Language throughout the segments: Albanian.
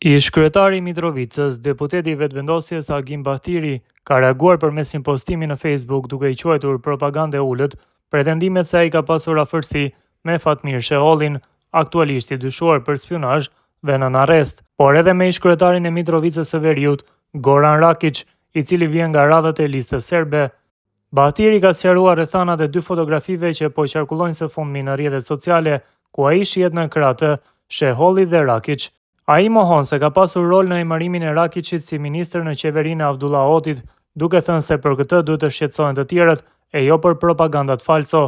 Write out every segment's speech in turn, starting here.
Ish kryetari i Mitrovicës, deputeti i vetëvendosjes Agim Bahtiri, ka reaguar përmes një postimi në Facebook duke i quajtur propagandë e ulët pretendimet se ai ka pasur afërsi me Fatmir Shehollin, aktualisht i dyshuar për spionazh dhe nën arrest, por edhe me ish kryetarin e Mitrovicës së Veriut, Goran Rakic, i cili vjen nga radhët e listës serbe. Bahtiri ka sqaruar rrethanat e dy fotografive që po qarkullojnë së fundmi në rrjetet sociale, ku ai shihet në krah të Shehollit dhe Rakic. Ai mohon se ka pasur rol në emërimin e Rakicit si ministër në qeverinë e Abdullah Otit, duke thënë se për këtë duhet të shqetësohen të tjerët e jo për propagandat falso.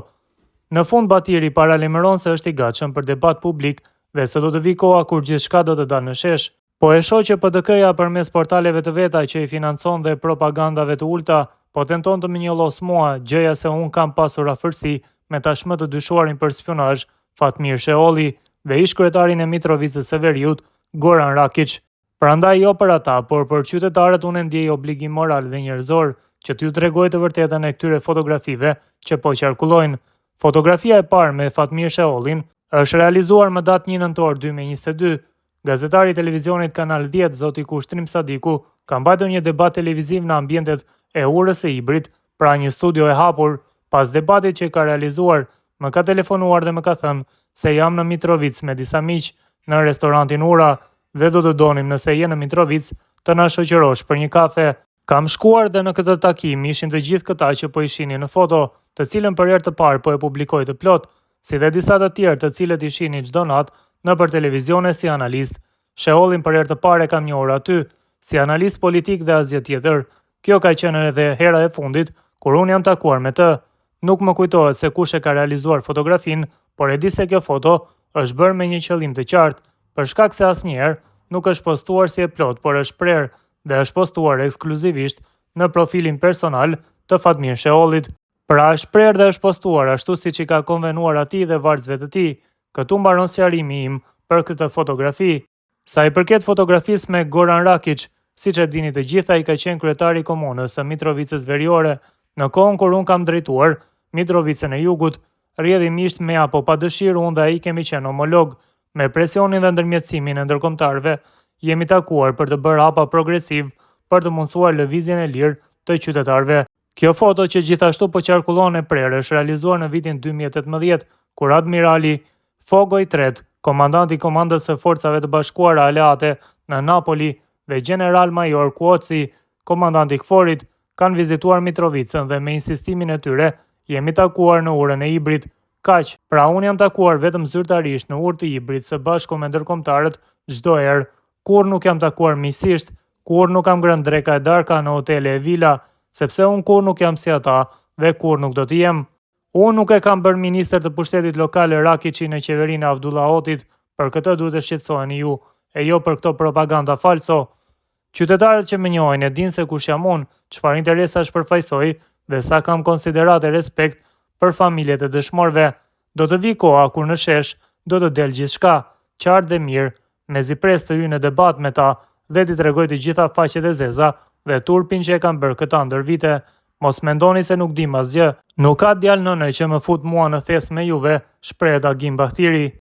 Në fund Bahtiri paralajmëron se është i gatshëm për debat publik dhe se do të vijë koha kur gjithçka do të dalë në shesh. Po e shoh që PDK-ja përmes portaleve të veta që i financon dhe propagandave të ulta, po tenton të më njollos mua, gjëja se unë kam pasur afërsi me tashmë të dyshuarin për spionazh, Fatmir Sheholli dhe ish kryetarin e Mitrovicës së Veriut, Goran Rakic. Prandaj jo për ata, por për qytetarët unë ndjej obligim moral dhe njerëzor që t'ju tregoj të vërtetën e këtyre fotografive që po qarkullojnë. Fotografia e parë me Fatmir Shehollin është realizuar më datë 1 nëntor 2022. Gazetari i televizionit Kanal 10, zoti Kushtrim Sadiku, ka mbajtur një debat televiziv në ambientet e urës së Ibrit, pra një studio e hapur. Pas debatit që ka realizuar, më ka telefonuar dhe më ka thënë se jam në Mitrovic me disa miq në restorantin Ura dhe do të donim nëse je në Mitrovic të na shoqërosh për një kafe. Kam shkuar dhe në këtë takim ishin të gjithë këta që po i shihni në foto, të cilën për herë të parë po e publikoj të plot, si dhe disa të tjerë të cilët i shihni çdo natë nëpër televizione si analist. Shehollin për herë të parë kam njohur aty si analist politik dhe asgjë tjetër. Kjo ka qenë edhe hera e fundit kur unë jam takuar me të. Nuk më kujtohet se kush e ka realizuar fotografinë, por e di se kjo foto është bërë me një qëllim të qartë, për shkak se asnjëherë nuk është postuar si e plot, por është prerë dhe është postuar ekskluzivisht në profilin personal të Fatmir Shehollit. Pra është prerë dhe është postuar ashtu siç i ka konvenuar atij dhe varësve të tij. Këtu mbaron sqarimi im për këtë fotografi. Sa i përket fotografisë me Goran Rakic, siç e dini të gjithë, ai ka qenë kryetari i komunës së Mitrovicës Veriore në kohën kur unë kam drejtuar Mitrovicën e Jugut. Rrjedhimisht me apo pa dëshirë unë dhe ai kemi qenë homolog. Me presionin dhe ndërmjetësimin e ndërkombëtarëve, jemi takuar për të bërë hapa progresiv për të mundësuar lëvizjen e lirë të qytetarëve. Kjo foto që gjithashtu po qarkullon e prerë është realizuar në vitin 2018, kur admirali Fogoj III, komandanti i komandës së forcave të bashkuara aleate në Napoli, dhe general major Kuoci, komandanti i KFOR-it, kanë vizituar Mitrovicën dhe me insistimin e tyre jemi takuar në urën e Ibrit. Kaq, pra unë jam takuar vetëm zyrtarisht në urë të Ibrit së bashku me ndërkombëtarët çdo herë, kur nuk jam takuar miqësisht, kur nuk kam ngrënë dreka e darka në hotele e vila, sepse unë kur nuk jam si ata dhe kur nuk do të jem. Unë nuk e kam bërë ministër të pushtetit lokal Rakici në qeverinë e Abdullah Otit, për këtë duhet të shqetësoheni ju, e jo për këto propaganda falso. Qytetarët që më njohin e dinë se kush jam unë, çfarë interesash përfaqësoj dhe sa kam konsiderat e respekt për familjet e dëshmorëve. Do të vi koha kur në shesh do të del gjithçka, qartë dhe mirë, mezi pres të hyj në debat me ta dhe t'i tregoj të gjitha faqet e zeza dhe turpin që e kanë bërë këta ndër vite. Mos mendoni se nuk dim asgjë. Nuk ka djalë nënë që më fut mua në thes me juve, shprehet Agim Bahtiri.